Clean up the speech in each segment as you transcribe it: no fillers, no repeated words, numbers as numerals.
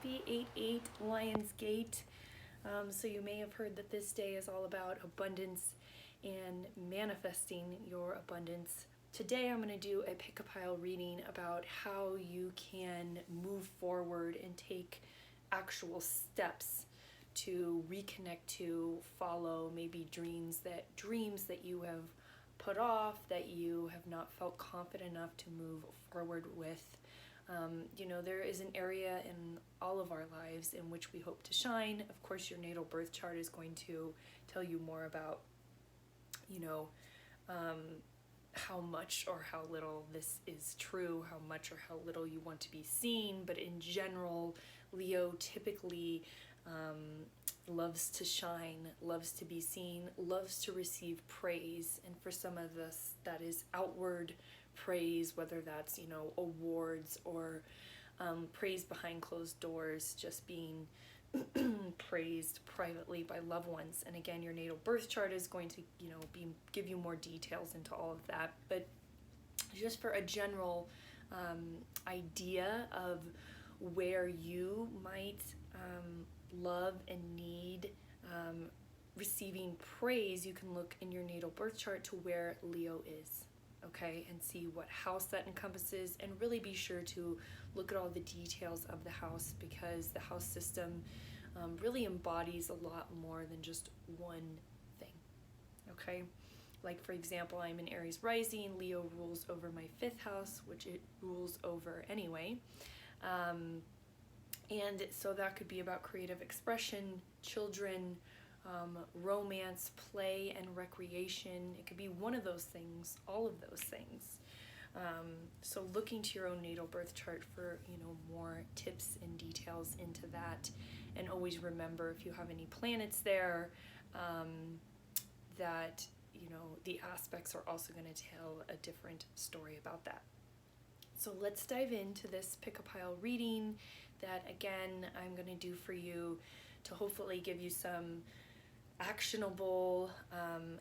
Happy 8/8 Lionsgate. So you may have heard that this day is all about abundance and manifesting your abundance. Today I'm going to do a pick-a-pile reading about how you can move forward and take actual steps to reconnect to, follow maybe dreams that you have put off, that you have not felt confident enough to move forward with. There is an area in all of our lives in which we hope to shine. Of course, your natal birth chart is going to tell you more about, how much or how little this is true, how much or how little you want to be seen. But in general, Leo typically loves to shine, loves to be seen, loves to receive praise. And for some of us, that is outward praise, whether that's, awards or praise behind closed doors, just being praised privately by loved ones. And again, your natal birth chart is going to, give you more details into all of that. But just for a general idea of where you might love and need receiving praise, you can look in your natal birth chart to where Leo is. Okay, and see what house that encompasses, and really be sure to look at all the details of the house, because the house system really embodies a lot more than just one thing. Okay, like for example, I'm in Aries rising. Leo rules over my 5th house, which it rules over anyway. And so that could be about creative expression, children, romance, play, and recreation. It could be one of those things, all of those things. So looking to your own natal birth chart for, more tips and details into that. And always remember, if you have any planets there, that, the aspects are also going to tell a different story about that. So let's dive into this pick-a-pile reading that, again, I'm going to do for you to hopefully give you some actionable,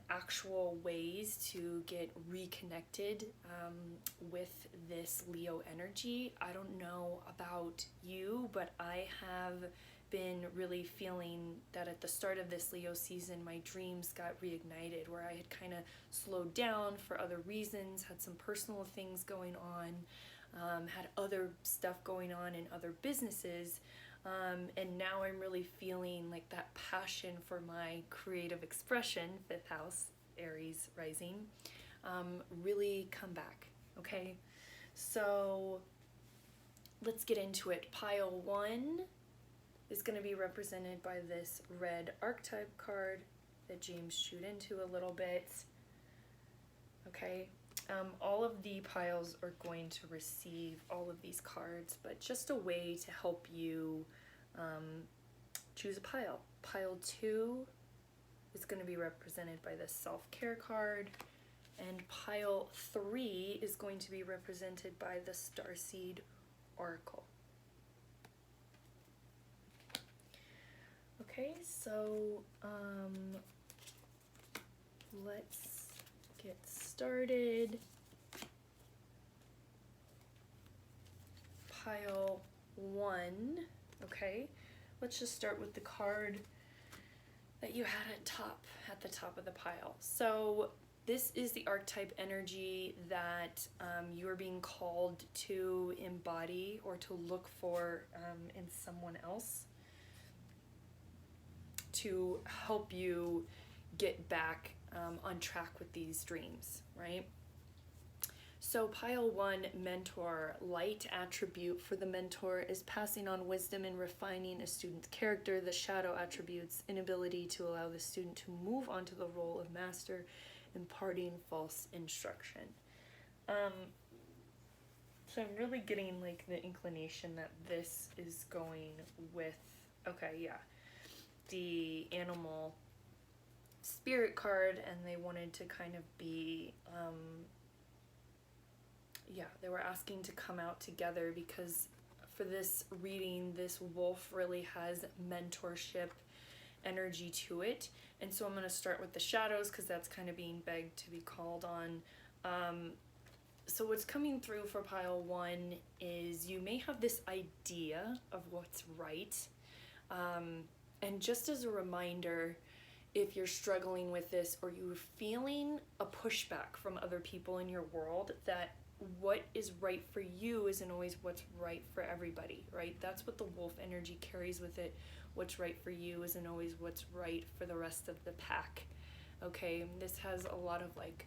actual ways to get reconnected with this Leo energy. I don't know about you, but I have been really feeling that at the start of this Leo season, my dreams got reignited, where I had kind of slowed down for other reasons, had some personal things going on, had other stuff going on in other businesses. And now I'm really feeling like that passion for my creative expression, 5th house, Aries rising, really come back. Okay, so let's get into it. Pile 1 is going to be represented by this red archetype card that James chewed into a little bit. Okay, all of the piles are going to receive all of these cards, but just a way to help you choose a pile. Pile 2 is going to be represented by the self-care card, and pile 3 is going to be represented by the Starseed Oracle. Okay, so let's get started. Pile 1, okay, let's just start with the card that you had at the top of the pile. So this is the archetype energy that you're being called to embody or to look for in someone else, to help you get back on track with these dreams, right? So pile 1, mentor. Light attribute for the mentor is passing on wisdom and refining a student's character. The shadow attributes inability to allow the student to move onto the role of master, imparting false instruction. So I'm really getting like the inclination that this is going with, okay, yeah, the animal spirit card, and they wanted to kind of be, they were asking to come out together, because for this reading, this wolf really has mentorship energy to it. And so I'm going to start with the shadows, because that's kind of being begged to be called on. So what's coming through for pile 1 is you may have this idea of what's right. And just as a reminder, if you're struggling with this or you're feeling a pushback from other people in your world, that what is right for you isn't always what's right for everybody, right? That's what the wolf energy carries with it. What's right for you isn't always what's right for the rest of the pack. Okay, this has a lot of like,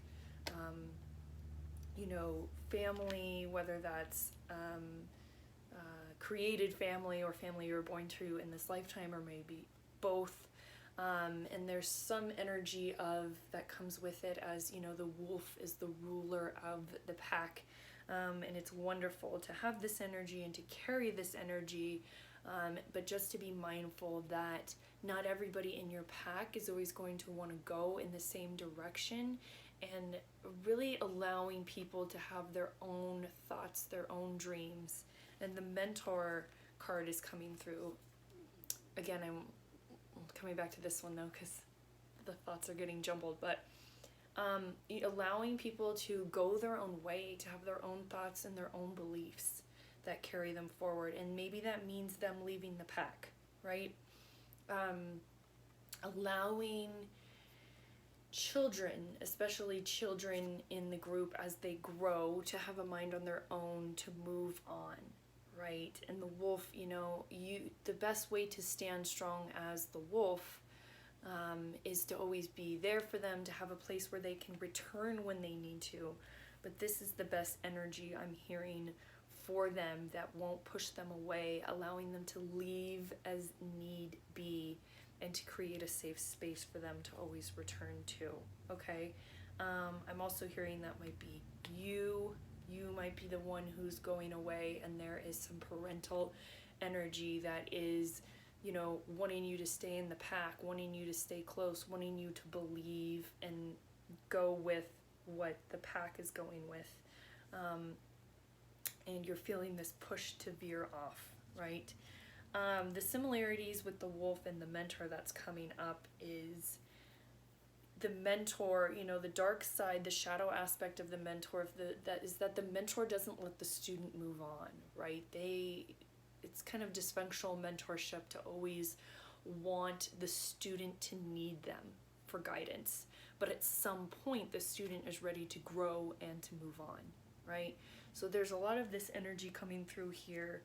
family, whether that's created family or family you were born to in this lifetime, or maybe both. And there's some energy of that comes with it, as the wolf is the ruler of the pack, and it's wonderful to have this energy and to carry this energy, but just to be mindful that not everybody in your pack is always going to want to go in the same direction, and really allowing people to have their own thoughts, their own dreams. And the mentor card is coming through. Again, I'm coming back to this one though, because the thoughts are getting jumbled, but allowing people to go their own way, to have their own thoughts and their own beliefs that carry them forward. And maybe that means them leaving the pack, right? Allowing children, especially children in the group as they grow, to have a mind on their own, to move on, right? And the wolf, the best way to stand strong as the wolf is to always be there for them, to have a place where they can return when they need to. But this is the best energy I'm hearing for them, that won't push them away, allowing them to leave as need be, and to create a safe space for them to always return to, okay? I'm also hearing that might be you might be the one who's going away, and there is some parental energy that is, wanting you to stay in the pack, wanting you to stay close, wanting you to believe and go with what the pack is going with. And you're feeling this push to veer off, right? The similarities with the wolf and the mentor that's coming up is the mentor, the dark side, the shadow aspect of the mentor, that the mentor doesn't let the student move on, right? It's kind of dysfunctional mentorship to always want the student to need them for guidance. But at some point, the student is ready to grow and to move on, right? So there's a lot of this energy coming through here.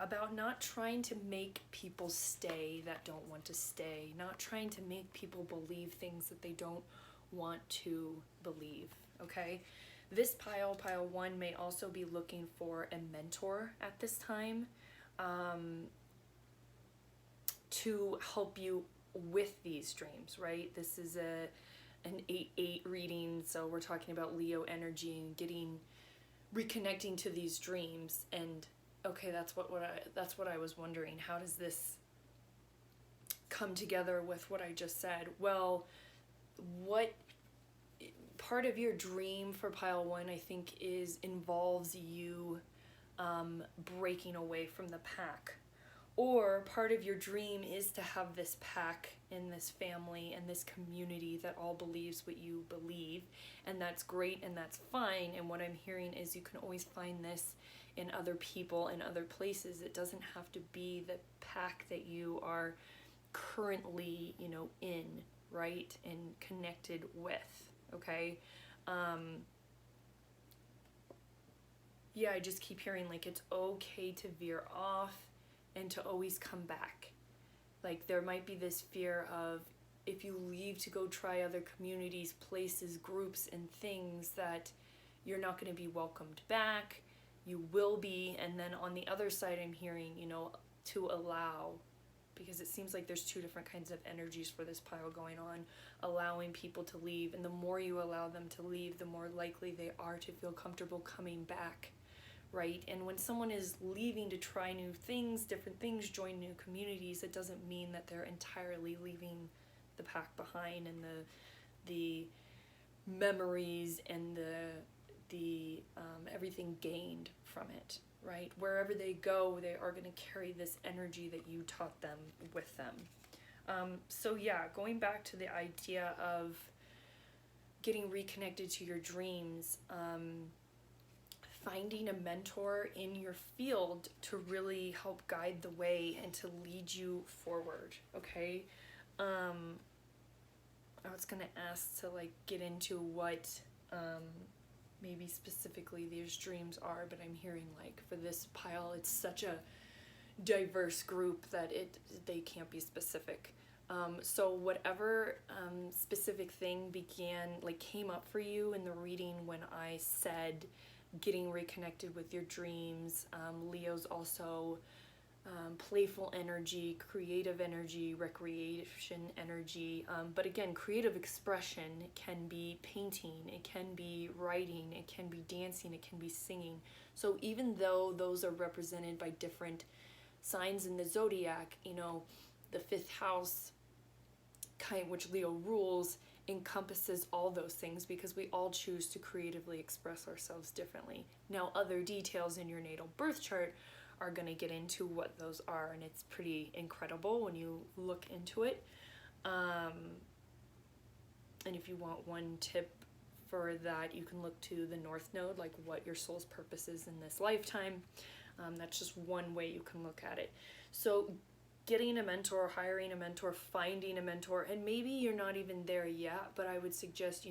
About not trying to make people stay that don't want to stay, not trying to make people believe things that they don't want to believe, okay? This pile 1, may also be looking for a mentor at this time, to help you with these dreams, right? This is an 8-8 reading, so we're talking about Leo energy and reconnecting to these dreams. And okay, that's what I was wondering. How does this come together with what I just said? Well, what part of your dream for pile 1, I think, involves you breaking away from the pack. Or part of your dream is to have this pack and this family and this community that all believes what you believe, and that's great and that's fine. And what I'm hearing is you can always find this in other people and other places. It doesn't have to be the pack that you are currently, in, right, and connected with, okay? I just keep hearing like it's okay to veer off and to always come back. Like there might be this fear of, if you leave to go try other communities, places, groups, and things, that you're not going to be welcomed back. You will be. And then on the other side, I'm hearing, to allow, because it seems like there's two different kinds of energies for this pile going on, allowing people to leave. And the more you allow them to leave, the more likely they are to feel comfortable coming back, right? And when someone is leaving to try new things, different things, join new communities, it doesn't mean that they're entirely leaving the pack behind, and the memories and the everything gained from it, right? Wherever they go, they are going to carry this energy that you taught them with them. Going back to the idea of getting reconnected to your dreams, finding a mentor in your field to really help guide the way and to lead you forward, okay? I was gonna ask to like get into what maybe specifically these dreams are, but I'm hearing like for this pile it's such a diverse group that they can't be specific. So whatever specific thing came up for you in the reading when I said getting reconnected with your dreams, Leo's also playful energy, creative energy, recreation energy. But again, creative expression can be painting, it can be writing, it can be dancing, it can be singing. So even though those are represented by different signs in the zodiac, the fifth house, which Leo rules, encompasses all those things because we all choose to creatively express ourselves differently. Now, other details in your natal birth chart are going to get into what those are, and it's pretty incredible when you look into it. And if you want one tip for that, you can look to the North Node, like what your soul's purpose is in this lifetime. That's just one way you can look at it. So getting a mentor, hiring a mentor, finding a mentor, and maybe you're not even there yet, but I would suggest,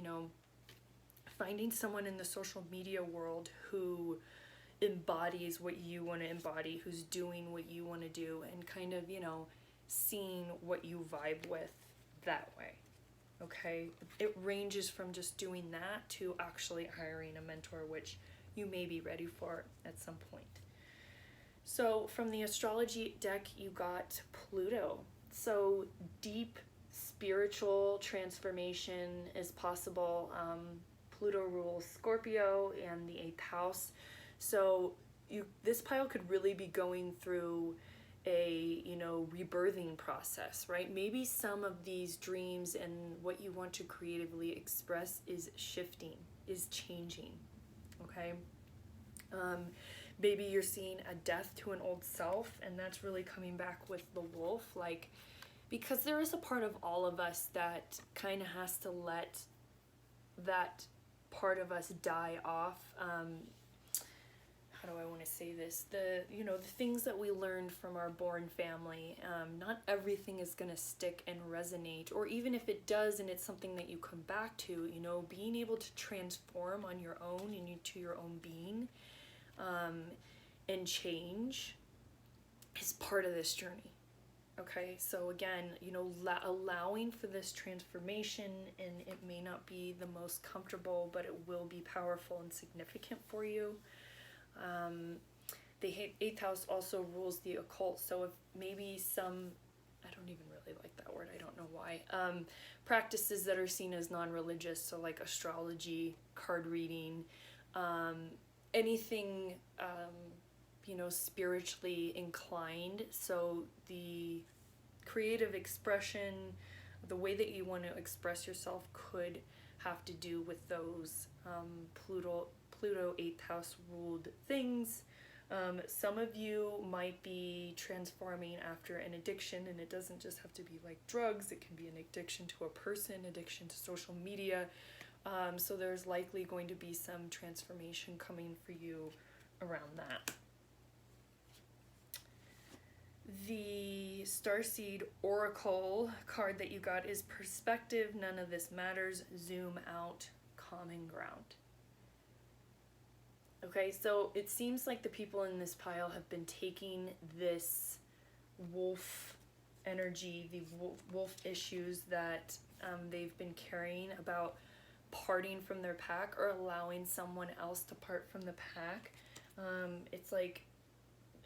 finding someone in the social media world who embodies what you want to embody, who's doing what you want to do, and kind of, seeing what you vibe with that way. Okay? It ranges from just doing that to actually hiring a mentor, which you may be ready for at some point. So from the astrology deck, you got Pluto. So deep spiritual transformation is possible. Pluto rules Scorpio and the 8th house. So this pile could really be going through a, rebirthing process, right? Maybe some of these dreams and what you want to creatively express is shifting, is changing, okay? Maybe you're seeing a death to an old self, and that's really coming back with the wolf, because there is a part of all of us that kind of has to let that part of us die off. How do I want to say this? The things that we learned from our born family, not everything is going to stick and resonate, or even if it does and it's something that you come back to, being able to transform on your own and to your own being, and change is part of this journey. Okay, so again, allowing for this transformation, and it may not be the most comfortable, but it will be powerful and significant for you. The 8th house also rules the occult, so if maybe I don't even really like that word, I don't know why, practices that are seen as non-religious, so like astrology, card reading, anything, spiritually inclined, so the creative expression, the way that you want to express yourself could have to do with those Pluto 8th house ruled things. Some of you might be transforming after an addiction, and it doesn't just have to be like drugs, it can be an addiction to a person, addiction to social media. So there's likely going to be some transformation coming for you around that. The Starseed Oracle card that you got is Perspective, None of This Matters, Zoom Out, Common Ground. Okay, so it seems like the people in this pile have been taking this wolf energy, the wolf issues that they've been carrying about parting from their pack or allowing someone else to part from the pack. It's like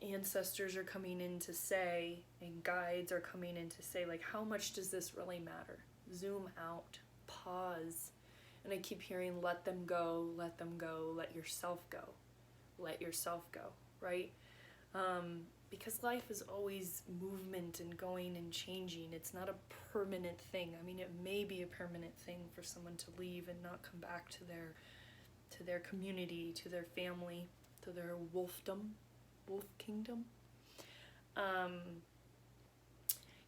ancestors are coming in to say, and guides are coming in to say, like, how much does this really matter? Zoom out, pause. And I keep hearing, let them go, let them go, let yourself go. Let yourself go, right? Because life is always movement and going and changing. It's not a permanent thing. I mean, it may be a permanent thing for someone to leave and not come back to their community, to their family, to their wolf kingdom.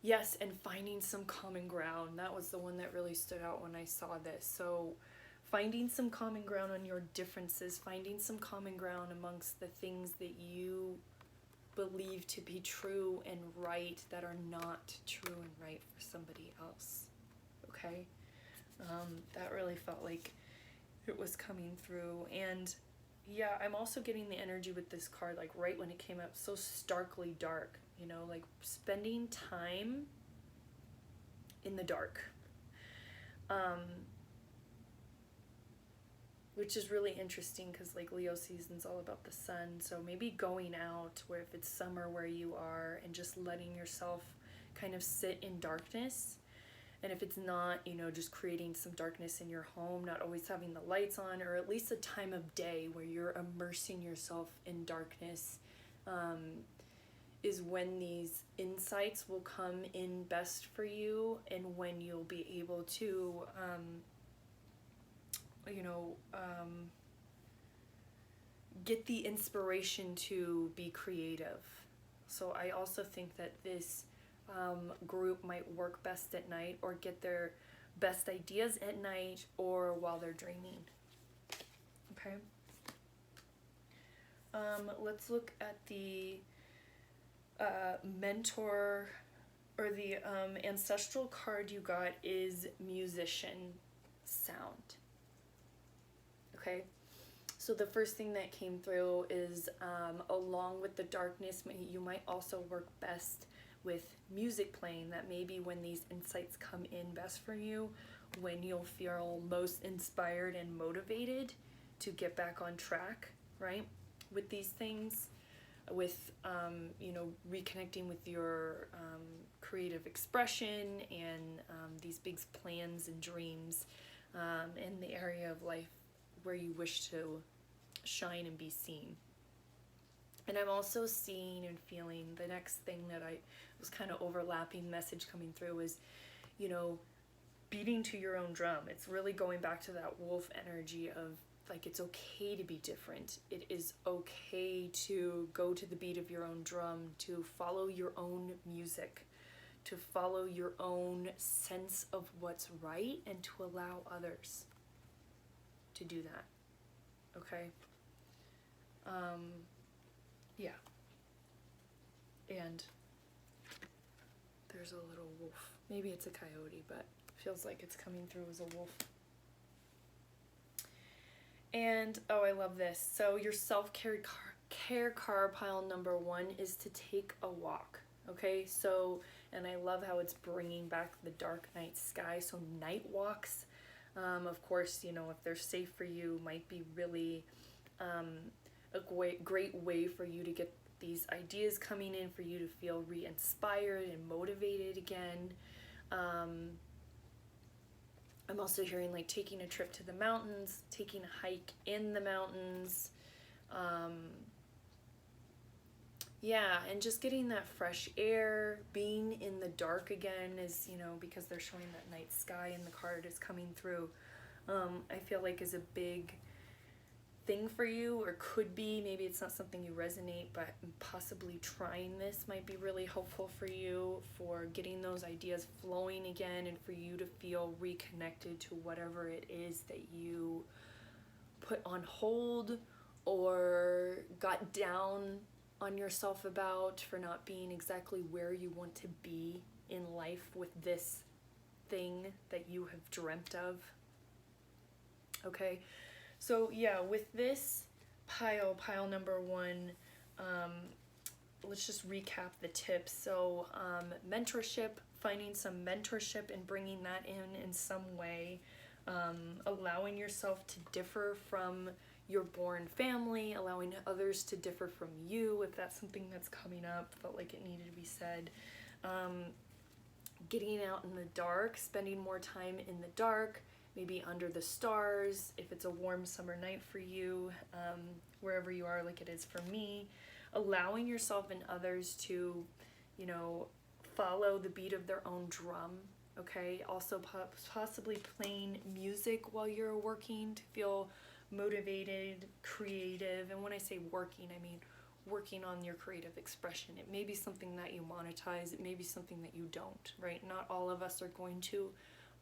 Yes, and finding some common ground. That was the one that really stood out when I saw this. So finding some common ground on your differences, finding some common ground amongst the things that you believe to be true and right that are not true and right for somebody else. Okay? That really felt like it was coming through. And yeah, I'm also getting the energy with this card, like right when it came up, so starkly dark, you know, like spending time in the dark. Which is really interesting because like Leo season's all about the sun. So maybe going out, where if it's summer where you are, and just letting yourself kind of sit in darkness. And if it's not, you know, just creating some darkness in your home, not always having the lights on, or at least a time of day where you're immersing yourself in darkness, is when these insights will come in best for you, and when you'll be able to, get the inspiration to be creative. So I also think that this group might work best at night, or get their best ideas at night, or while they're dreaming. Okay. Let's look at the mentor, or the ancestral card you got is musician sound. Okay. So the first thing that came through is along with the darkness, you might also work best with music playing. That maybe when these insights come in best for you, when you'll feel most inspired and motivated to get back on track, right? With these things, with, reconnecting with your creative expression, and these big plans and dreams in the area of life where you wish to shine and be seen. And I'm also seeing and feeling the next thing that I was kind of overlapping message coming through is, beating to your own drum. It's really going back to that wolf energy of like, it's okay to be different. It is okay to go to the beat of your own drum, to follow your own music, to follow your own sense of what's right, and to allow others to do that. Okay? Yeah. And there's a little wolf. Maybe it's a coyote, but feels like it's coming through as a wolf. And, oh, I love this. So your self-care card pile number 1 is to take a walk. Okay? So, and I love how it's bringing back the dark night sky. So night walks, of course, if they're safe for you, might be really a great way for you to get these ideas coming in, for you to feel re-inspired and motivated again. I'm also hearing like taking a trip to the mountains, taking a hike in the mountains. And just getting that fresh air, being in the dark again is, because they're showing that night sky and the card is coming through, I feel like is a big thing for you, or could be. Maybe it's not something you resonate, but possibly trying this might be really helpful for you, for getting those ideas flowing again, and for you to feel reconnected to whatever it is that you put on hold or got down on yourself about for not being exactly where you want to be in life with this thing that you have dreamt of. Okay? So yeah, with this pile number 1, let's just recap the tips. So mentorship, finding some mentorship and bringing that in some way, allowing yourself to differ from your born family, allowing others to differ from you, if that's something that's coming up, felt like it needed to be said. Getting out in the dark, spending more time in the dark, maybe under the stars, if it's a warm summer night for you, wherever you are, like it is for me. Allowing yourself and others to, follow the beat of their own drum, okay? Also possibly playing music while you're working to feel motivated, creative. And when I say working, I mean working on your creative expression. It may be something that you monetize, it may be something that you don't, right? Not all of us are going to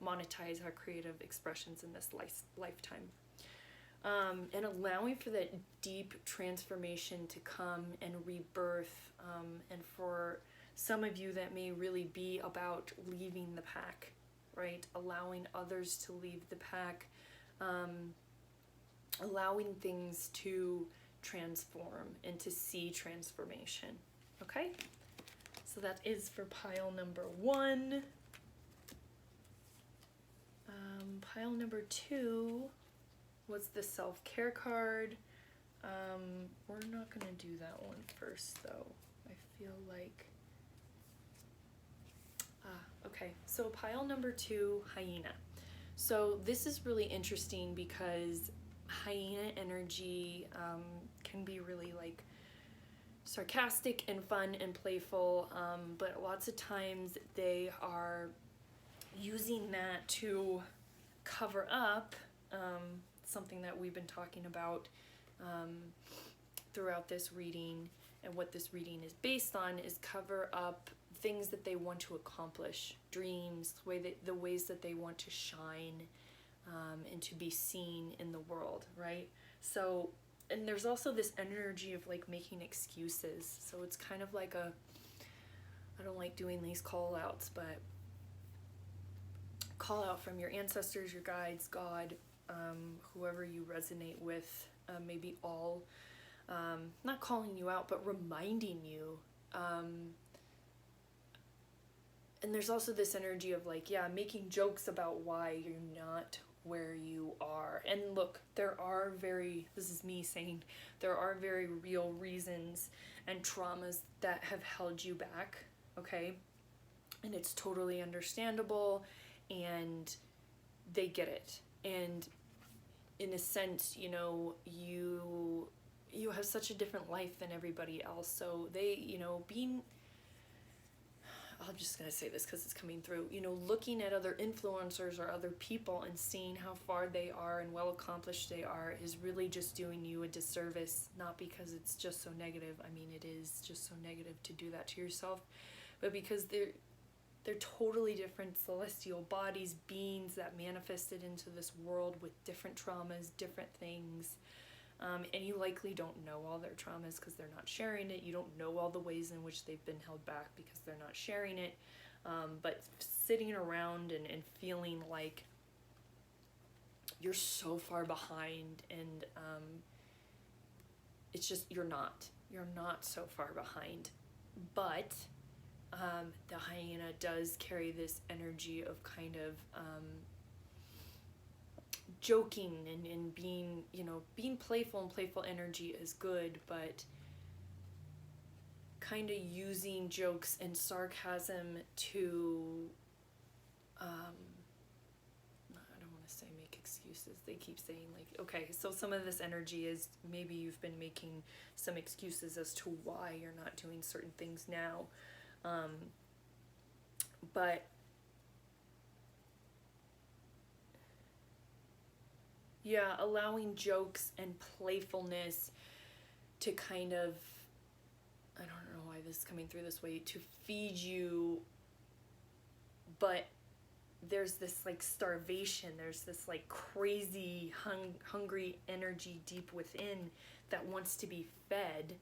monetize our creative expressions in this lifetime. And allowing for that deep transformation to come and rebirth, and for some of you that may really be about leaving the pack, right? Allowing others to leave the pack, allowing things to transform and to see transformation. Okay? So that is for pile number 1. Pile number 2 was the self-care card. We're not going to do that one first, though. I feel like... okay, so pile number 2, hyena. So this is really interesting because hyena energy can be really like sarcastic and fun and playful, but lots of times they are using that to cover up something that we've been talking about throughout this reading. And what this reading is based on is cover up things that they want to accomplish, dreams, the ways that they want to shine, and to be seen in the world, right? So, and there's also this energy of like making excuses. So it's kind of like I don't like doing these call outs, but call out from your ancestors, your guides, God, whoever you resonate with, maybe all, not calling you out, but reminding you. And there's also this energy of like, yeah, making jokes about why you're not where you are. And look, this is me saying, there are very real reasons and traumas that have held you back, okay? And it's totally understandable, and they get it. And in a sense, you know, you have such a different life than everybody else. So they, you know, I'm just going to say this because it's coming through, you know, looking at other influencers or other people and seeing how far they are and well accomplished they are is really just doing you a disservice, not because it's just so negative. I mean, it is just so negative to do that to yourself, but because they're totally different celestial bodies, beings that manifested into this world with different traumas, different things. And you likely don't know all their traumas because they're not sharing it. You don't know all the ways in which they've been held back because they're not sharing it. But sitting around and feeling like you're so far behind, and it's just, you're not so far behind. But the hyena does carry this energy of kind of joking and being, you know, being playful, and playful energy is good, but kind of using jokes and sarcasm to, I don't want to say make excuses. They keep saying like, okay, so some of this energy is maybe you've been making some excuses as to why you're not doing certain things now. But yeah, allowing jokes and playfulness to kind of, I don't know why this is coming through this way, to feed you, but there's this like starvation, there's this like crazy hungry energy deep within that wants to be fed,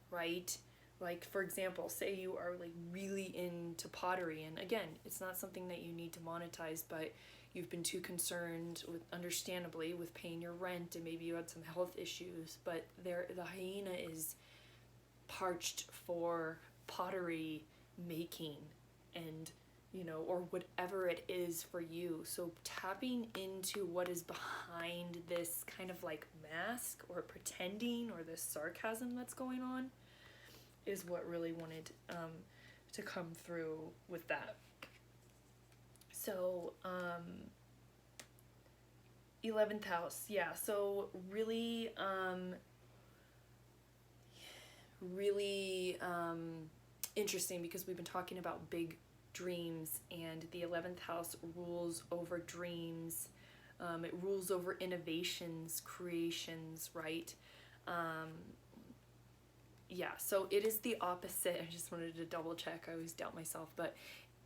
right? Like, for example, say you are like really into pottery, and again, it's not something that you need to monetize, but you've been too concerned with, understandably, with paying your rent, and maybe you had some health issues, but the hyena is parched for pottery making, and, you know, or whatever it is for you. So tapping into what is behind this kind of like mask or pretending or this sarcasm that's going on is what really wanted to come through with that. So 11th house, yeah, so really interesting, because we've been talking about big dreams, and the 11th house rules over dreams. It rules over innovations, creations, right? Yeah, so it is the opposite. I just wanted to double check. I always doubt myself, but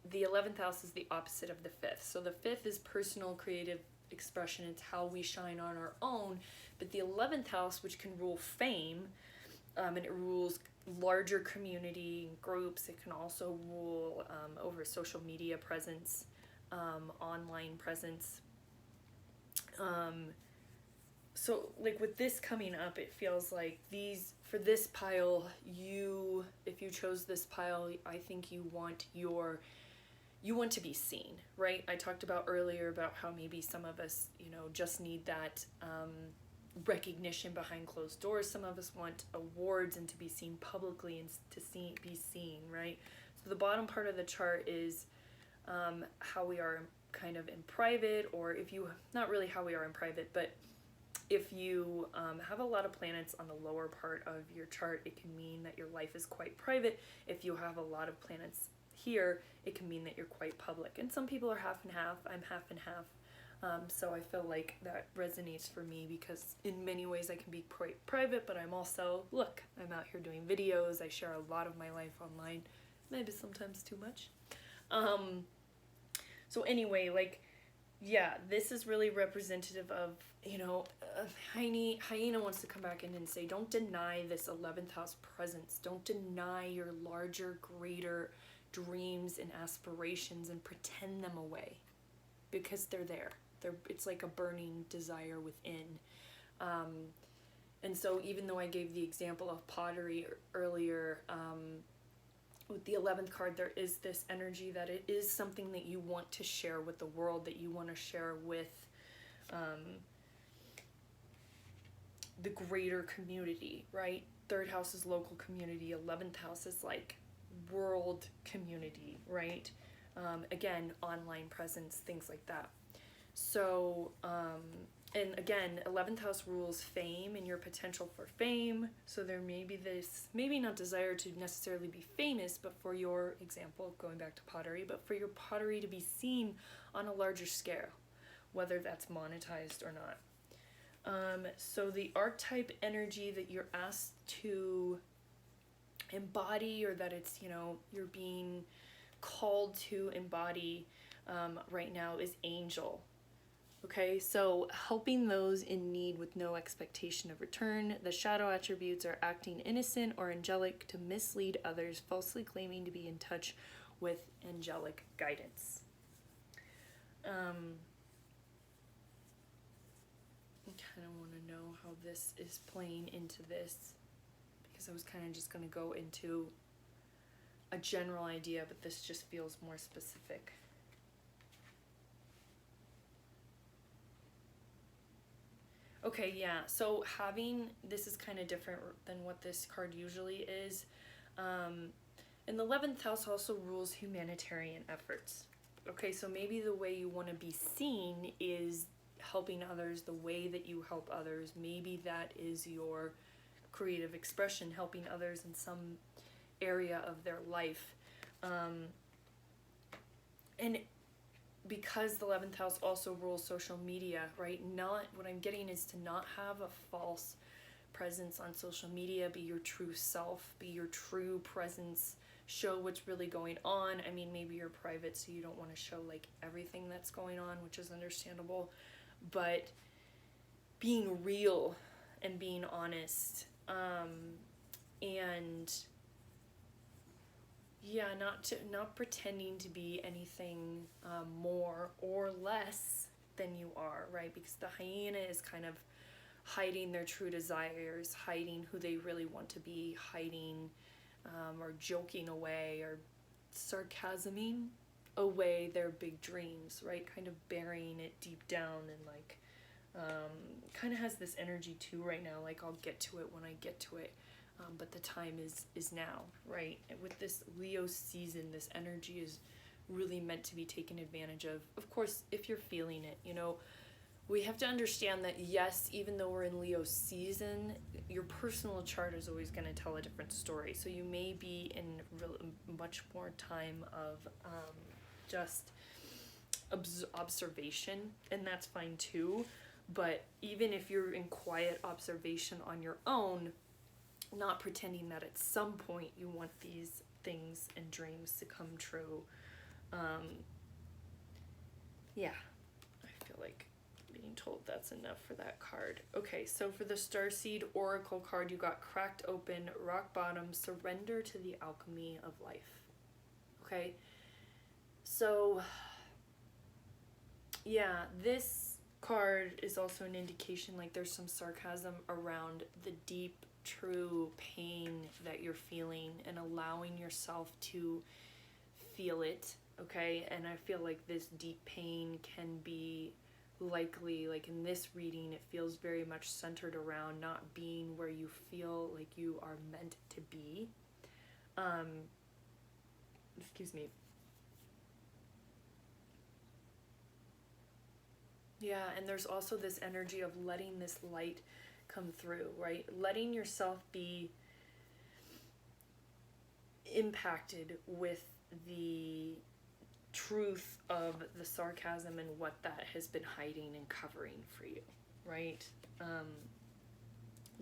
the 11th house is the opposite of the 5th. So the 5th is personal creative expression. It's how we shine on our own. But the 11th house, which can rule fame, and it rules larger community groups. It can also rule over social media presence, online presence. So like with this coming up, it feels like for this pile, if you chose this pile, I think you want to be seen, right? I talked about earlier about how maybe some of us, just need that recognition behind closed doors. Some of us want awards and to be seen publicly and to be seen, right? So the bottom part of the chart is how we are kind of in private, or not really how we are in private, but if you have a lot of planets on the lower part of your chart, it can mean that your life is quite private. If you have a lot of planets here, it can mean that you're quite public. And some people are half and half. I'm half and half. So I feel like that resonates for me because in many ways I can be quite private, but I'm also, I'm out here doing videos. I share a lot of my life online, maybe sometimes too much. So anyway, this is really representative of, Hyena wants to come back in and say, don't deny this 11th house presence. Don't deny your larger, greater dreams and aspirations and pretend them away because they're there. It's like a burning desire within. And so even though I gave the example of pottery earlier, with the 11th card, there is this energy that it is something that you want to share with the world, that you want to share with the greater community, right? 3rd house is local community, 11th house is like world community, right? Again, online presence, things like that. So, and again, 11th house rules fame and your potential for fame. So there may be this, maybe not desire to necessarily be famous, but for your example, going back to pottery, but for your pottery to be seen on a larger scale, whether that's monetized or not. So the archetype energy that you're asked to embody, or that it's, you're being called to embody right now, is angel. Okay, so helping those in need with no expectation of return. The shadow attributes are acting innocent or angelic to mislead others, falsely claiming to be in touch with angelic guidance. I kind of want to know how this is playing into this, because I was kind of just going to go into a general idea, but this just feels more specific. Okay, yeah, so this is kind of different than what this card usually is. And the 11th house also rules humanitarian efforts. Okay, so maybe the way you want to be seen is helping others the way that you help others. Maybe that is your creative expression, helping others in some area of their life. And because the 11th house also rules social media, right? What I'm getting is to not have a false presence on social media. Be your true self, be your true presence, show what's really going on. I mean, maybe you're private, so you don't want to show like everything that's going on, which is understandable, but being real and being honest, and yeah, not pretending to be anything more or less than you are, right? Because the hyena is kind of hiding their true desires, hiding who they really want to be, hiding or joking away or sarcasming away their big dreams, right? Kind of burying it deep down, and like kind of has this energy too right now, like I'll get to it when I get to it. But the time is now, right? And with this Leo season, this energy is really meant to be taken advantage of. Of course, if you're feeling it, we have to understand that, yes, even though we're in Leo season, your personal chart is always going to tell a different story. So you may be in much more time of just observation, and that's fine too. But even if you're in quiet observation on your own, not pretending that at some point you want these things and dreams to come true. Yeah, I feel like being told that's enough for that card. Okay, so for the Starseed Oracle card, you got Cracked Open, Rock Bottom, Surrender to the Alchemy of Life. Okay, so yeah, this card is also an indication like there's some sarcasm around the deep, true pain that you're feeling and allowing yourself to feel it, okay? And I feel like this deep pain can be likely, like in this reading, it feels very much centered around not being where you feel like you are meant to be. Excuse me. Yeah, and there's also this energy of letting this light come through, right? Letting yourself be impacted with the truth of the sarcasm and what that has been hiding and covering for you, right?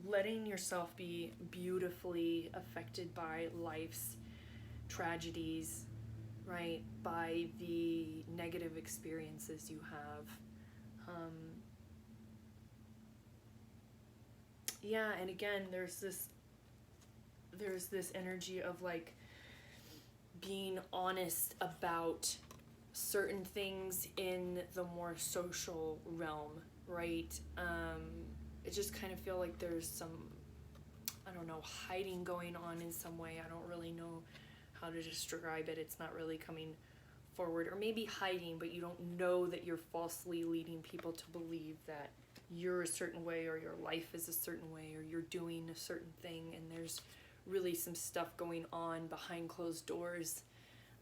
Letting yourself be beautifully affected by life's tragedies, right? By the negative experiences you have. Yeah, and again, there's this energy of like being honest about certain things in the more social realm, right? I just kind of feel like there's some, I don't know, hiding going on in some way. I don't really know how to describe it. It's not really coming forward, or maybe hiding, but you don't know that you're falsely leading people to believe that you're a certain way or your life is a certain way or you're doing a certain thing, and there's really some stuff going on behind closed doors,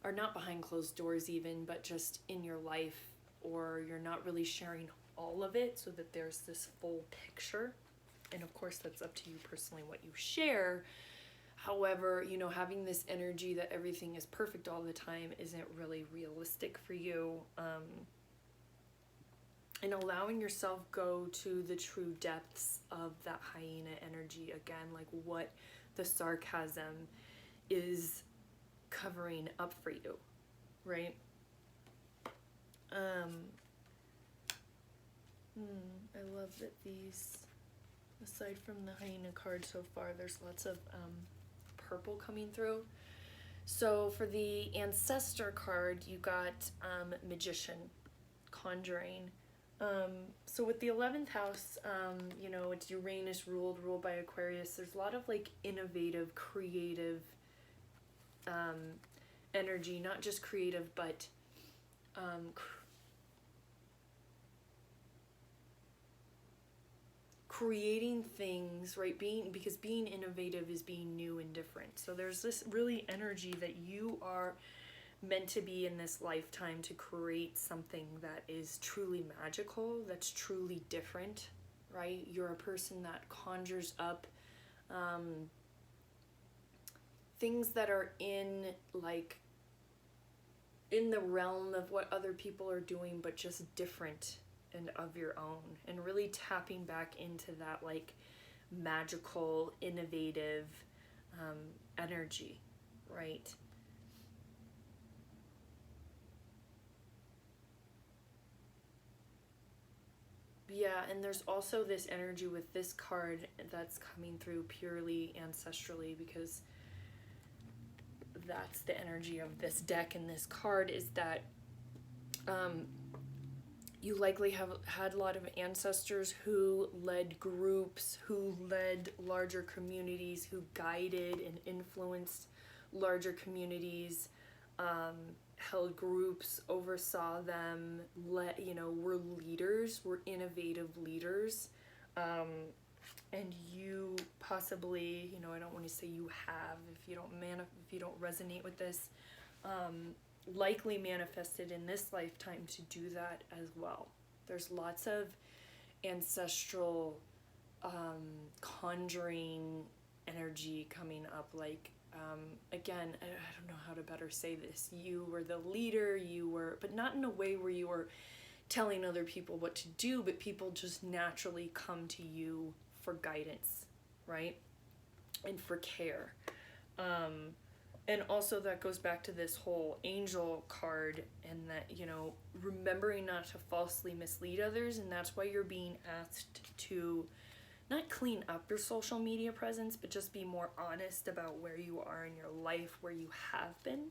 or not behind closed doors even, but just in your life, or you're not really sharing all of it so that there's this full picture. And of course that's up to you personally what you share. However, you know, having this energy that everything is perfect all the time isn't really realistic for you. And allowing yourself go to the true depths of that hyena energy again, like what the sarcasm is covering up for you, right? I love that these, aside from the hyena card so far, there's lots of purple coming through. So for the ancestor card, you got magician, conjuring. So with the 11th house, you know, it's Uranus ruled by Aquarius. There's a lot of like innovative, creative energy, not just creative, but creating things, right? Because being innovative is being new and different. So there's this really energy that you are meant to be in this lifetime to create something that is truly magical, that's truly different, right? You're a person that conjures up things that are in the realm of what other people are doing, but just different and of your own, and really tapping back into that like magical, innovative energy, right? Yeah, and there's also this energy with this card that's coming through purely ancestrally, because that's the energy of this deck and this card, is that you likely have had a lot of ancestors who led groups, who led larger communities, who guided and influenced larger communities, held groups, oversaw them, were leaders, were innovative leaders. And you possibly, I don't want to say you have, if you don't resonate with this, likely manifested in this lifetime to do that as well. There's lots of ancestral conjuring energy coming up, like again, I don't know how to better say this. You were the leader, but not in a way where you were telling other people what to do, but people just naturally come to you for guidance, right? And for care. And also that goes back to this whole angel card, and that, you know, remembering not to falsely mislead others. And that's why you're being asked to not clean up your social media presence, but just be more honest about where you are in your life, where you have been.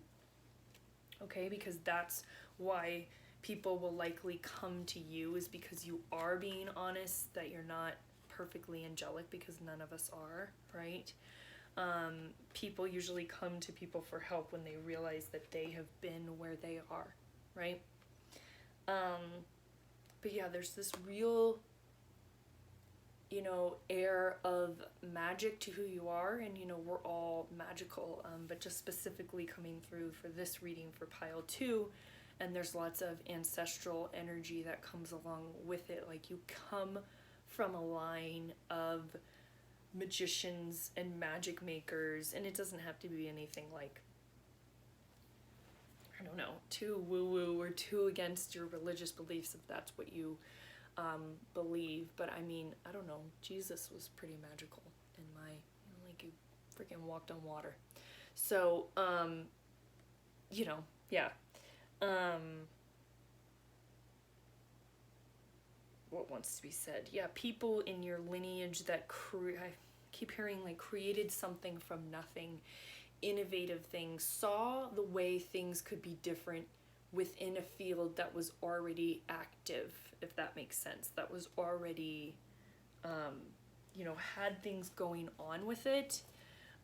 Okay, because that's why people will likely come to you, is because you are being honest, that you're not perfectly angelic, because none of us are, right? People usually come to people for help when they realize that they have been where they are, right? But yeah, there's this real, you know, air of magic to who you are, and, you know, we're all magical, but just specifically coming through for this reading for pile 2, and there's lots of ancestral energy that comes along with it. Like, you come from a line of magicians and magic makers, and it doesn't have to be anything like, I don't know, too woo-woo or too against your religious beliefs, if that's what you believe. But I mean, I don't know, Jesus was pretty magical in my, you know, like, you freaking walked on water. So, you know, yeah. What wants to be said? Yeah, people in your lineage that I keep hearing, like, created something from nothing, innovative things, saw the way things could be different within a field that was already active, if that makes sense, that was already, you know, had things going on with it,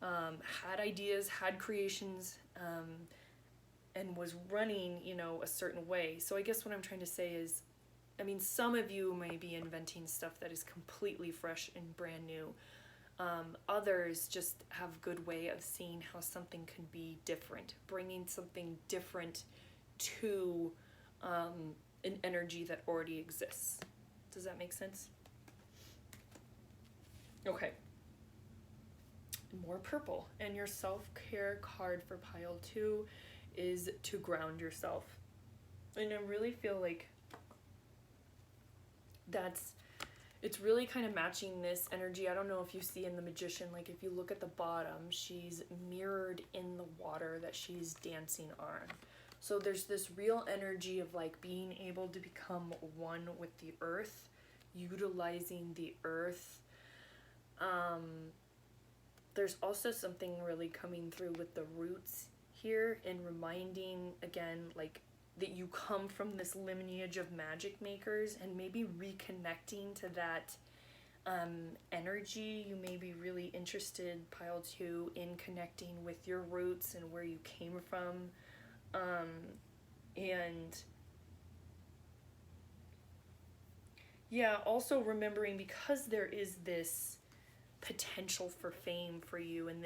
had ideas, had creations, and was running, you know, a certain way. So I guess what I'm trying to say is, I mean, some of you may be inventing stuff that is completely fresh and brand new. Others just have a good way of seeing how something can be different, bringing something different to an energy that already exists. Does that make sense? Okay. More purple. And your self-care card for pile 2 is to ground yourself. And I really feel like it's really kind of matching this energy. I don't know if you see in the magician, like, if you look at the bottom, she's mirrored in the water that she's dancing on. So there's this real energy of, like, being able to become one with the earth, utilizing the earth. There's also something really coming through with the roots here, and reminding, again, like, that you come from this lineage of magic makers, and maybe reconnecting to that energy. You may be really interested, pile 2, in connecting with your roots and where you came from, and yeah, also remembering, because there is this potential for fame for you, and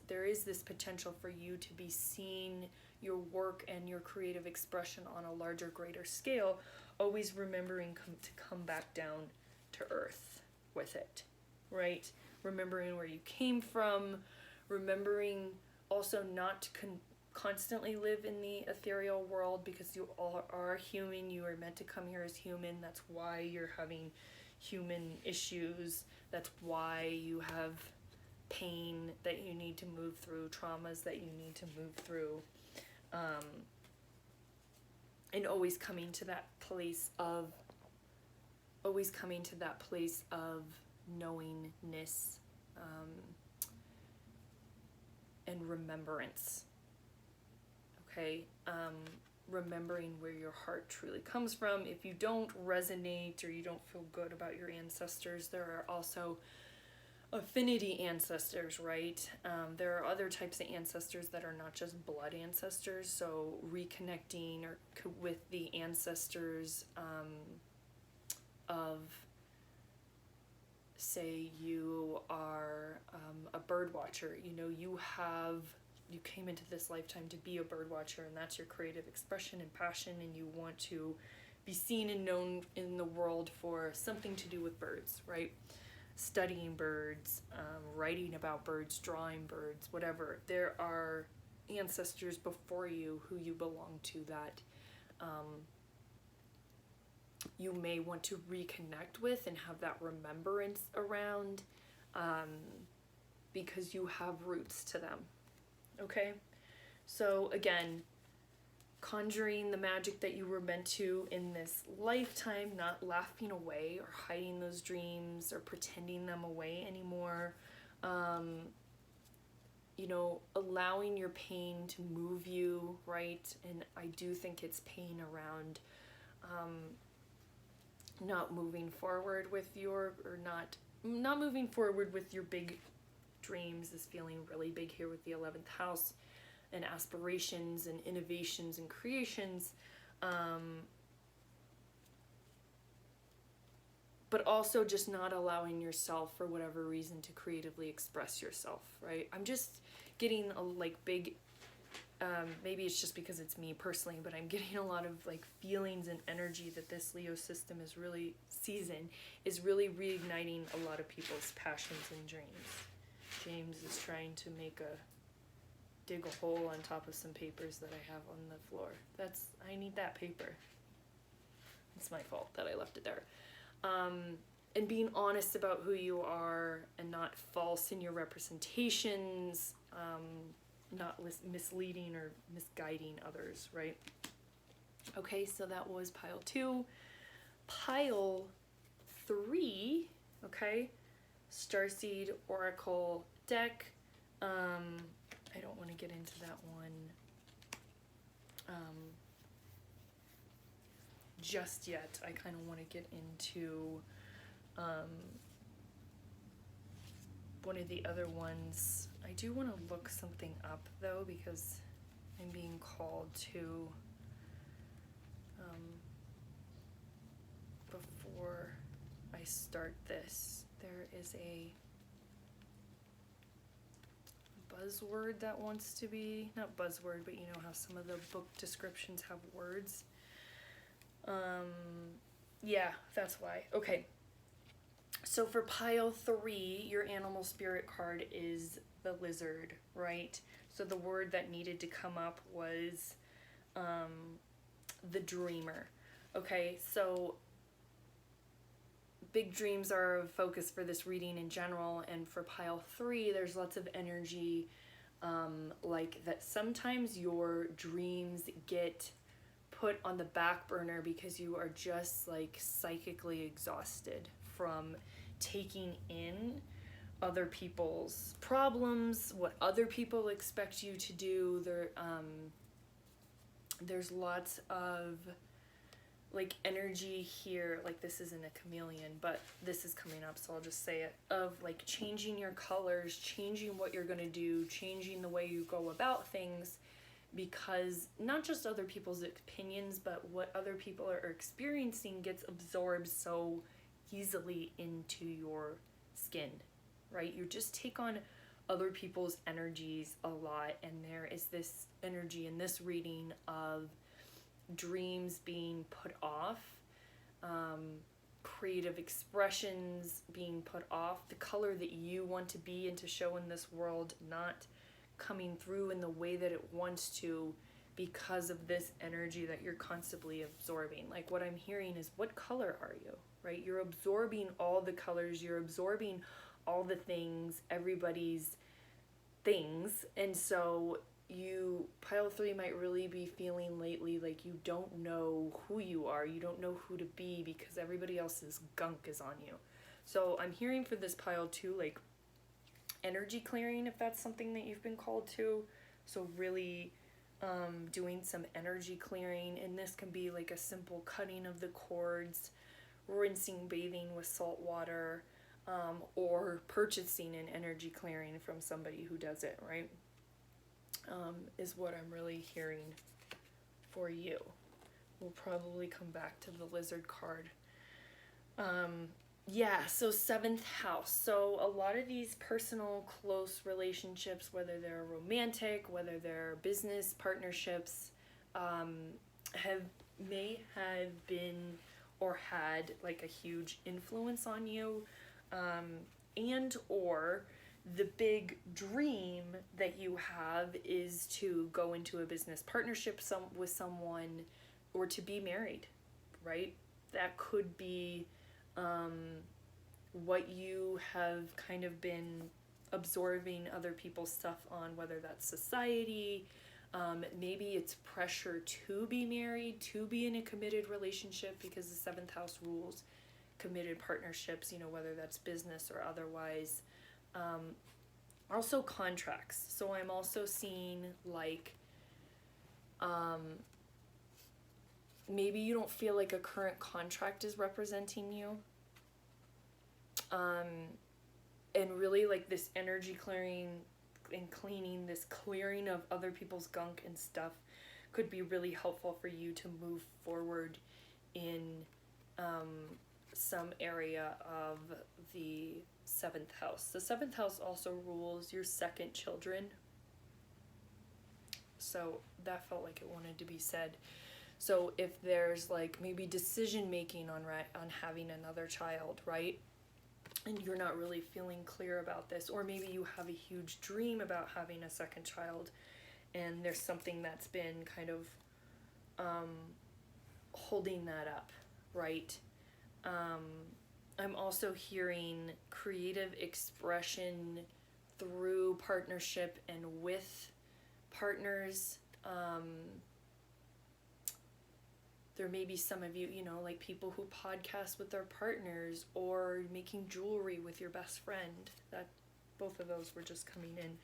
there is this potential for you to be seeing your work and your creative expression on a larger, greater scale, always remembering to come back down to earth with it, right? Remembering where you came from, remembering also not to constantly live in the ethereal world, because you all are human. You are meant to come here as human. That's why you're having human issues. That's why you have pain that you need to move through, traumas that you need to move through. And always coming to that place of knowingness, and remembrance. Okay, remembering where your heart truly comes from. If you don't resonate or you don't feel good about your ancestors, there are also affinity ancestors, right? There are other types of ancestors that are not just blood ancestors, so reconnecting with the ancestors of, say you are a bird watcher, you know, you came into this lifetime to be a bird watcher, and that's your creative expression and passion, and you want to be seen and known in the world for something to do with birds, right? Studying birds, writing about birds, drawing birds, whatever. There are ancestors before you who you belong to that you may want to reconnect with and have that remembrance around, because you have roots to them, Okay? So again, conjuring the magic that you were meant to in this lifetime, not laughing away or hiding those dreams or pretending them away anymore. You know, allowing your pain to move you, right? And I do think it's pain around not moving forward with your, or not moving forward with your big dreams is feeling really big here with the 11th house and aspirations and innovations and creations. But also just not allowing yourself, for whatever reason, to creatively express yourself, right? I'm just getting a like big, maybe it's just because it's me personally, but I'm getting a lot of like feelings and energy that this Leo system is really, season, is really reigniting a lot of people's passions and dreams. James is trying to dig a hole on top of some papers that I have on the floor. I need that paper. It's my fault that I left it there. And being honest about who you are and not false in your representations, not misleading or misguiding others, right? Okay, so that was pile 2. Pile 3, okay, Starseed Oracle deck. I don't want to get into that one just yet. I kind of want to get into one of the other ones. I do want to look something up though, because I'm being called to before I start this. There is a buzzword that wants to be, not buzzword, but you know how some of the book descriptions have words. Yeah, that's why. Okay. So for pile 3, your animal spirit card is the lizard, right? So the word that needed to come up was the dreamer. Okay, so big dreams are a focus for this reading in general, and for pile 3, there's lots of energy like that. Sometimes your dreams get put on the back burner because you are just like psychically exhausted from taking in other people's problems, what other people expect you to do. There's lots of like energy here, like this isn't a chameleon, but this is coming up, so I'll just say it, of like changing your colors, changing what you're gonna do, changing the way you go about things, because not just other people's opinions, but what other people are experiencing gets absorbed so easily into your skin, right? You just take on other people's energies a lot, and there is this energy in this reading of dreams being put off, creative expressions being put off, the color that you want to be and to show in this world not coming through in the way that it wants to because of this energy that you're constantly absorbing. Like what I'm hearing is, what color are you, right? You're absorbing all the colors, you're absorbing all the things, everybody's things, and so you, pile 3 might really be feeling lately like you don't know who you are, you don't know who to be because everybody else's gunk is on you. So I'm hearing for this pile 2 like energy clearing, if that's something that you've been called to. So really doing some energy clearing, and this can be like a simple cutting of the cords, rinsing, bathing with salt water, or purchasing an energy clearing from somebody who does it, right? Is what I'm really hearing for you. We'll probably come back to the lizard card. Yeah, so 7th house. So a lot of these personal, close relationships, whether they're romantic, whether they're business partnerships, may have been or had like a huge influence on you, and or the big dream that you have is to go into a business partnership with someone, or to be married, right? That could be what you have kind of been absorbing other people's stuff on, whether that's society, maybe it's pressure to be married, to be in a committed relationship, because the seventh house rules committed partnerships, whether that's business or otherwise. Also contracts. So I'm also seeing like maybe you don't feel like a current contract is representing you. And really like this energy clearing and cleaning, this clearing of other people's gunk and stuff could be really helpful for you to move forward in some area of the seventh house. The seventh house also rules your second children. So that felt like it wanted to be said. So if there's like maybe decision making on having another child, right? And you're not really feeling clear about this, or maybe you have a huge dream about having a second child and there's something that's been kind of holding that up, right? I'm also hearing creative expression through partnership and with partners. There may be some of you, like people who podcast with their partners, or making jewelry with your best friend. That both of those were just coming in.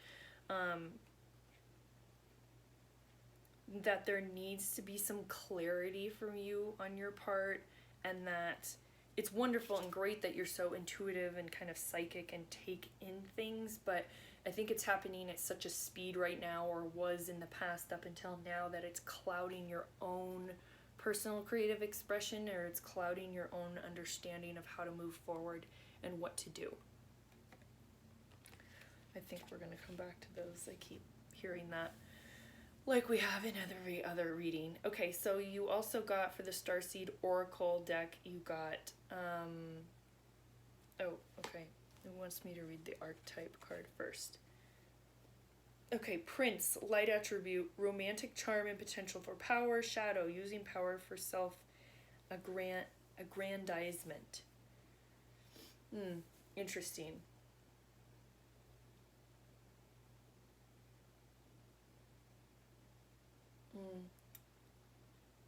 That there needs to be some clarity from you on your part, and that it's wonderful and great that you're so intuitive and kind of psychic and take in things, but I think it's happening at such a speed right now, or was in the past up until now, that it's clouding your own personal creative expression, or it's clouding your own understanding of how to move forward and what to do. I think we're going to come back to those. I keep hearing that, like we have in every other reading. Okay, so you also got, for the Starseed Oracle deck, you got, it wants me to read the archetype card first. Okay, Prince, light attribute, romantic charm and potential for power, shadow, using power for self-aggrandizement. Interesting.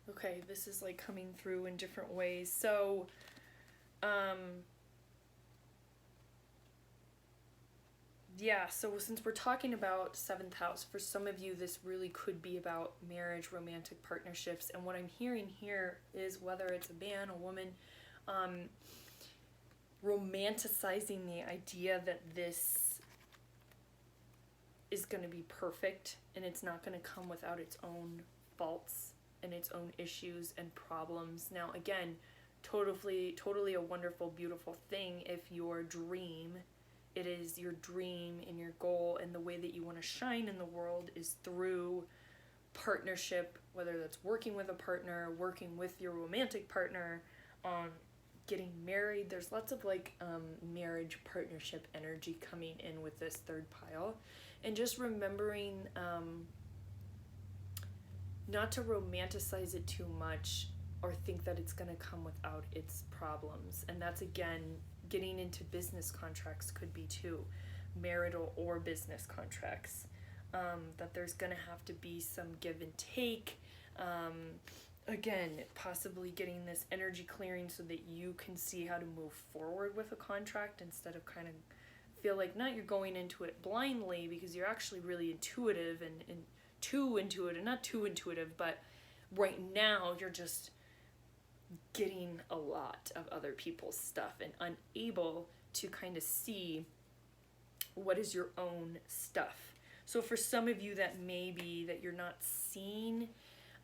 Okay, this is like coming through in different ways. So, yeah, so since we're talking about seventh house, for some of you, this really could be about marriage, romantic partnerships. And what I'm hearing here is, whether it's a man, a woman, romanticizing the idea that this is going to be perfect and it's not going to come without its own faults and its own issues and problems. Now, again, totally a wonderful, beautiful thing if your dream, it is your dream and your goal, and the way that you want to shine in the world is through partnership, whether that's working with a partner, working with your romantic partner, getting married. There's lots of like marriage partnership energy coming in with this third pile. And just remembering not to romanticize it too much or think that it's going to come without its problems. And that's, again, getting into business contracts could be too, marital or business contracts, that there's going to have to be some give and take. Again, possibly getting this energy clearing so that you can see how to move forward with a contract, instead of kind of feel like not you're going into it blindly, because you're actually really intuitive and too intuitive, not too intuitive, but right now you're just getting a lot of other people's stuff and unable to kind of see what is your own stuff. So for some of you, that may be that you're not seeing,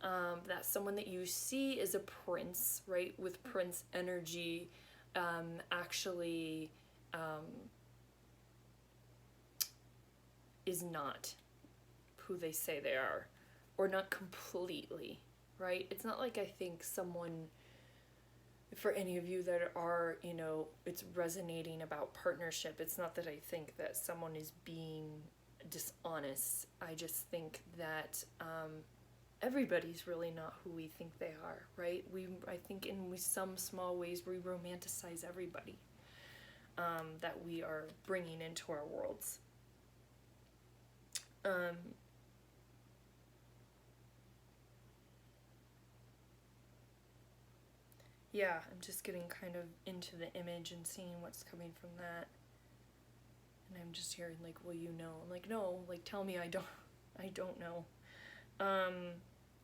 that someone that you see is a prince, right, with prince energy, actually is not who they say they are, or not completely, right? It's not like I think someone, for any of you that are, it's resonating about partnership, it's not that I think that someone is being dishonest. I just think that everybody's really not who we think they are, right? I think in some small ways we romanticize everybody that we are bringing into our worlds. Um, yeah, I'm just getting kind of into the image and seeing what's coming from that. And I'm just hearing like, will you know? I'm like, no, like tell me I don't know.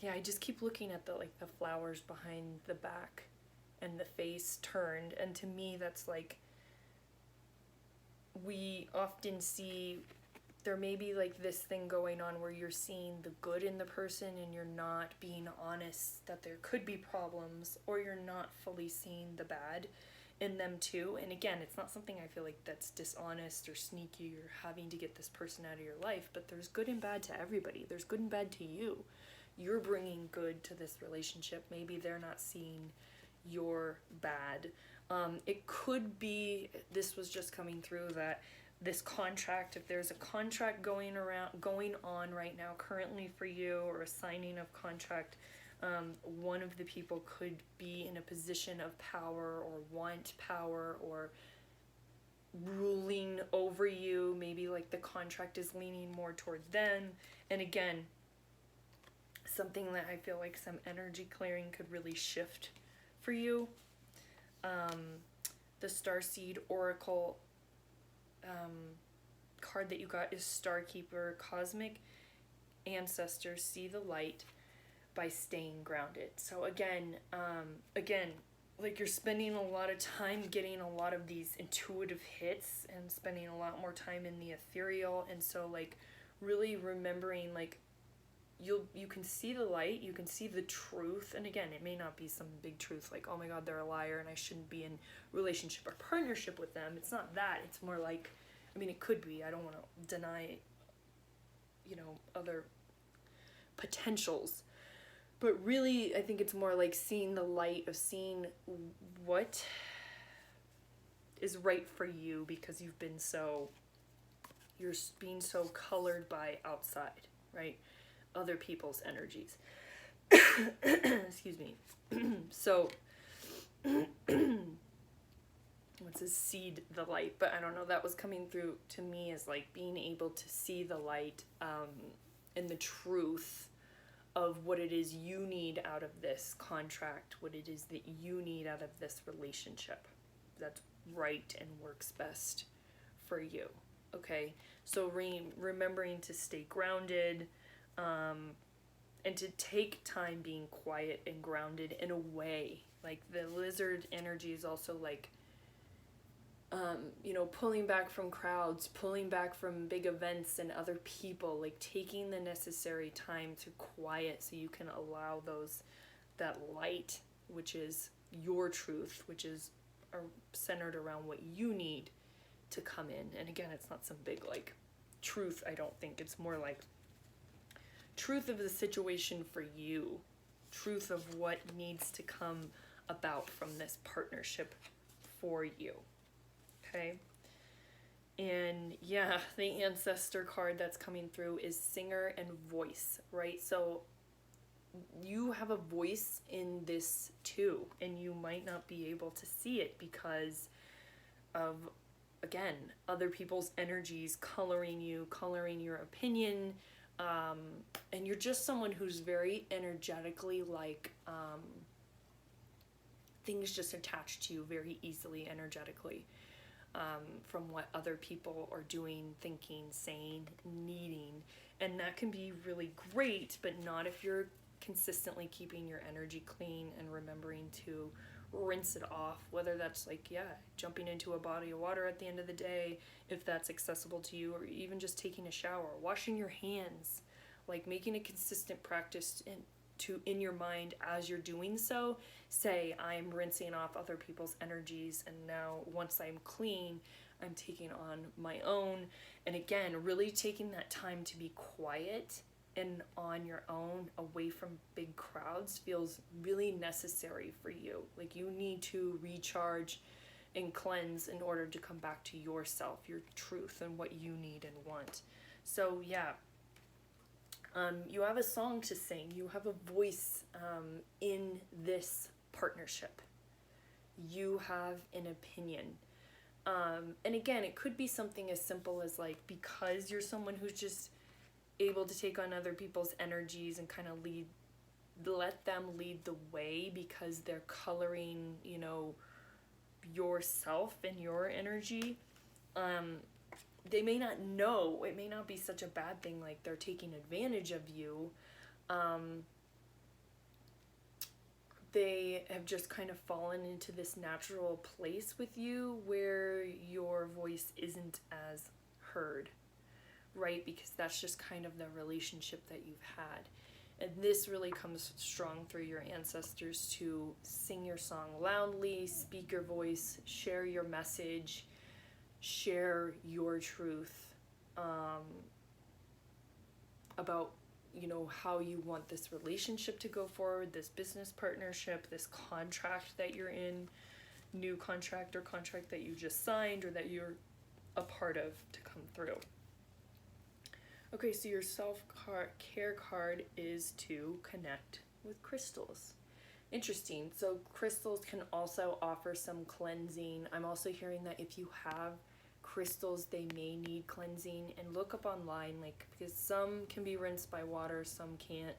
Yeah, I just keep looking at the like the flowers behind the back and the face turned, and to me that's like, we often see there may be like this thing going on where you're seeing the good in the person and you're not being honest that there could be problems, or you're not fully seeing the bad in them too. And again, it's not something I feel like that's dishonest or sneaky or having to get this person out of your life, but there's good and bad to everybody. There's good and bad to you. You're bringing good to this relationship. Maybe they're not seeing your bad. It could be, this was just coming through, that this contract, if there's a contract going on right now currently for you, or a signing of contract, one of the people could be in a position of power or want power or ruling over you. Maybe like the contract is leaning more towards them. And again, something that I feel like some energy clearing could really shift for you. The Starseed Oracle card that you got is Starkeeper. Cosmic ancestors see the light by staying grounded. So again, like you're spending a lot of time getting a lot of these intuitive hits and spending a lot more time in the ethereal. And so like really remembering, like, you can see the light, you can see the truth. And again, it may not be some big truth like, oh my god, they're a liar and I shouldn't be in relationship or partnership with them. It's not that. It's more like, I mean, it could be, I don't want to deny, other potentials, but really I think it's more like seeing the light, of seeing what is right for you, because you're being so colored by outside, right? Other people's energies. Excuse me. So what's this, seed the light? But I don't know, that was coming through to me as like being able to see the light, and the truth of what it is you need out of this contract, what it is that you need out of this relationship that's right and works best for you. Okay, so remembering to stay grounded, and to take time being quiet and grounded in a way. Like the lizard energy is also like, pulling back from crowds, pulling back from big events and other people, like taking the necessary time to quiet so you can allow that light, which is your truth, which is centered around what you need, to come in. And again, it's not some big like truth, I don't think. It's more like truth of the situation for you, truth of what needs to come about from this partnership for you. Okay? And yeah, the ancestor card that's coming through is singer and voice, right? So you have a voice in this too, and you might not be able to see it because of, again, other people's energies coloring you, coloring your opinion, and you're just someone who's very energetically like, things just attach to you very easily energetically, from what other people are doing, thinking, saying, needing. And that can be really great, but not if you're consistently keeping your energy clean and remembering to rinse it off, whether that's like, jumping into a body of water at the end of the day, if that's accessible to you, or even just taking a shower, washing your hands, like making a consistent practice in your mind as you're doing so. Say, I'm rinsing off other people's energies, and now once I'm clean, I'm taking on my own. And again, really taking that time to be quiet and on your own, away from big crowds, feels really necessary for you. Like you need to recharge and cleanse in order to come back to yourself, your truth, and what you need and want. So yeah, you have a song to sing. You have a voice in this partnership. You have an opinion. And again, it could be something as simple as like, because you're someone who's just able to take on other people's energies and kind of let them lead the way, because they're coloring, you know, yourself and your energy. They may not know, it may not be such a bad thing, like they're taking advantage of you. They have just kind of fallen into this natural place with you where your voice isn't as heard, right? Because that's just kind of the relationship that you've had. And this really comes strong through your ancestors to sing your song loudly, speak your voice, share your message, share your truth about, you know, how you want this relationship to go forward, this business partnership, this contract that you're in, new contract or contract that you just signed or that you're a part of to come through. Okay, so your self-care card is to connect with crystals. Interesting. So crystals can also offer some cleansing. I'm also hearing that if you have crystals, they may need cleansing, and look up online, like, because some can be rinsed by water, some can't.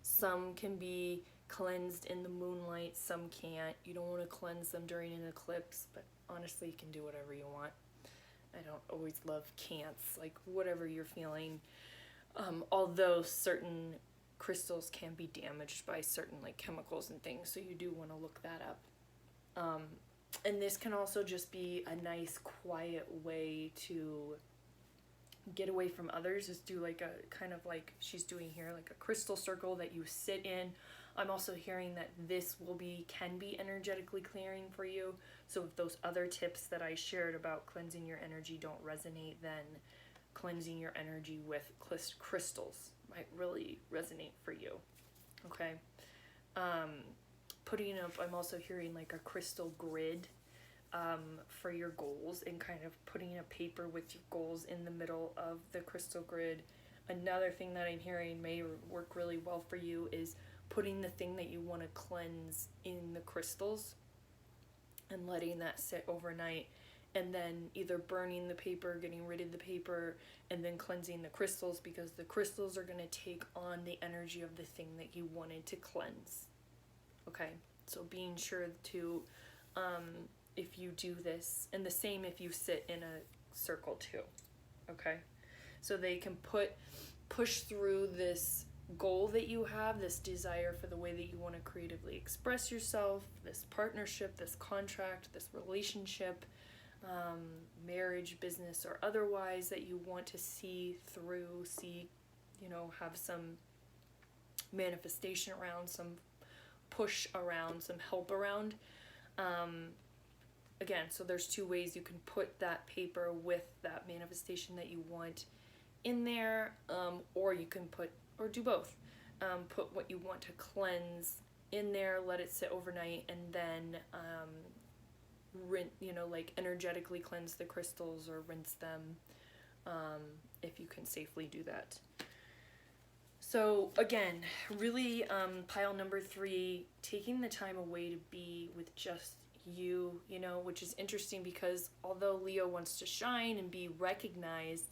Some can be cleansed in the moonlight, some can't. You don't want to cleanse them during an eclipse, but honestly, you can do whatever you want. I don't always love can'ts, like whatever you're feeling. Although certain crystals can be damaged by certain like chemicals and things, so you do want to look that up. And this can also just be a nice quiet way to get away from others. Just do like a kind of like she's doing here, like a crystal circle that you sit in. I'm also hearing that this can be energetically clearing for you. So if those other tips that I shared about cleansing your energy don't resonate, then cleansing your energy with crystals might really resonate for you. Okay. Putting up, I'm also hearing like a crystal grid for your goals, and kind of putting a paper with your goals in the middle of the crystal grid. Another thing that I'm hearing may work really well for you is putting the thing that you want to cleanse in the crystals and letting that sit overnight, and then either burning the paper, getting rid of the paper, and then cleansing the crystals, because the crystals are going to take on the energy of the thing that you wanted to cleanse. Okay, so being sure to, if you do this, and the same if you sit in a circle too, okay? So they can push through this goal that you have, this desire for the way that you want to creatively express yourself, this partnership, this contract, this relationship, marriage, business, or otherwise, that you want to see through, have some manifestation around, some push around, some help around. Again, so there's two ways you can put that paper with that manifestation that you want in there, or you can do both. Put what you want to cleanse in there, let it sit overnight, and then energetically cleanse the crystals or rinse them, if you can safely do that. So again, really, pile number 3, taking the time away to be with just you, which is interesting because although Leo wants to shine and be recognized,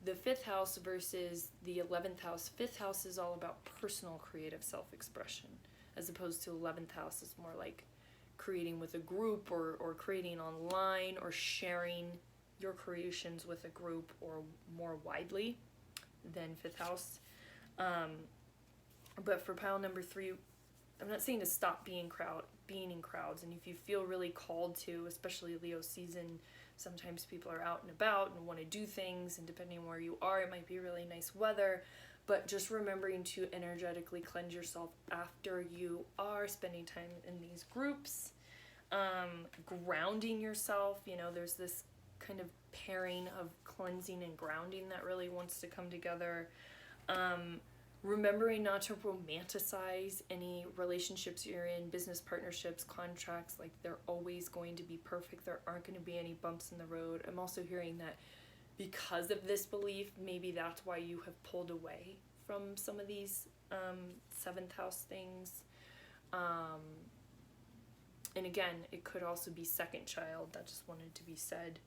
the 5th house versus the 11th house, 5th house is all about personal creative self-expression, as opposed to 11th house is more like creating with a group or creating online or sharing your creations with a group or more widely than 5th house. But for pile number 3, I'm not saying to stop being in crowds, and if you feel really called to, especially Leo season, sometimes people are out and about and want to do things, and depending on where you are, it might be really nice weather, but just remembering to energetically cleanse yourself after you are spending time in these groups, grounding yourself, there's this kind of pairing of cleansing and grounding that really wants to come together. Remembering not to romanticize any relationships you're in, business partnerships, contracts, like they're always going to be perfect. There aren't going to be any bumps in the road. I'm also hearing that because of this belief, maybe that's why you have pulled away from some of these 7th house things. And again, it could also be second child. That just wanted to be said.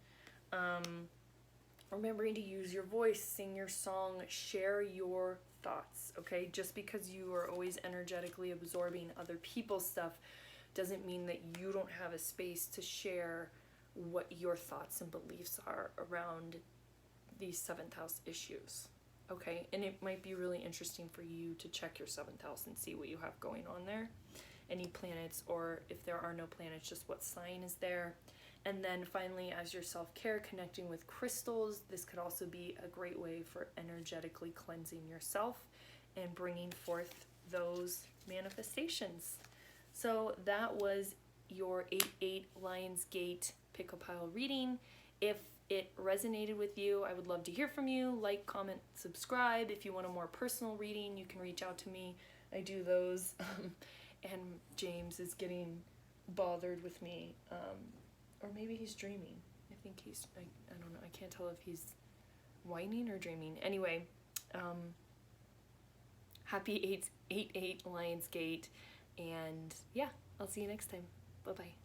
remembering to use your voice, sing your song, share your thoughts, okay? Just because you are always energetically absorbing other people's stuff doesn't mean that you don't have a space to share what your thoughts and beliefs are around these 7th house issues, okay? And it might be really interesting for you to check your 7th house and see what you have going on there, any planets, or if there are no planets, just what sign is there. And then finally, as your self-care, connecting with crystals, this could also be a great way for energetically cleansing yourself and bringing forth those manifestations. So that was your 8/8 Lionsgate pick a pile reading. If it resonated with you, I would love to hear from you. Like, comment, subscribe. If you want a more personal reading, you can reach out to me. I do those. And James is getting bothered with me. Or maybe he's dreaming. I think he's, I don't know, I can't tell if he's whining or dreaming. Anyway, happy 8/8 Lionsgate, and yeah, I'll see you next time. Bye-bye.